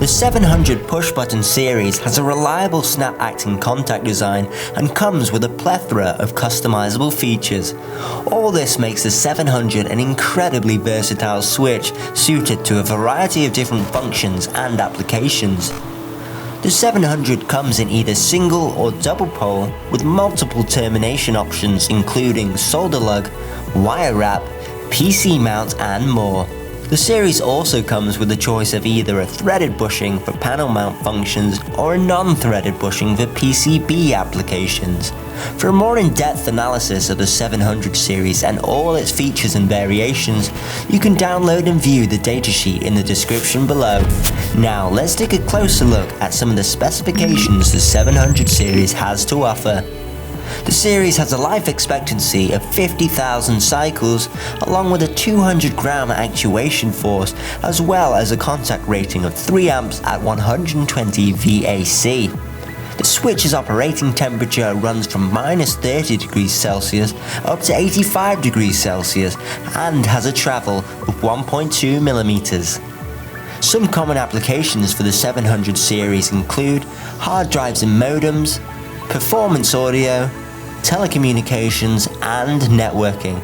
The 700 Pushbutton series has a reliable snap-acting contact design and comes with a plethora of customizable features. All this makes the 700 an incredibly versatile switch suited to a variety of different functions and applications. The 700 comes in either single or double pole with multiple termination options including solder lug, wire wrap, PC mount and more. The series also comes with a choice of either a threaded bushing for panel mount functions or a non-threaded bushing for PCB applications. For a more in-depth analysis of the 700 series and all its features and variations, you can download and view the datasheet in the description below. Now let's take a closer look at some of the specifications the 700 series has to offer. The series has a life expectancy of 50,000 cycles along with a 200 gram actuation force as well as a contact rating of 3 amps at 120 VAC. The switch's operating temperature runs from -30 degrees Celsius up to 85 degrees Celsius and has a travel of 1.2 millimeters. Some common applications for the 700 series include hard drives and modems, performance audio, telecommunications and networking.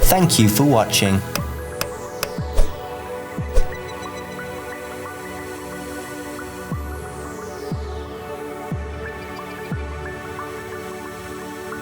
Thank you for watching.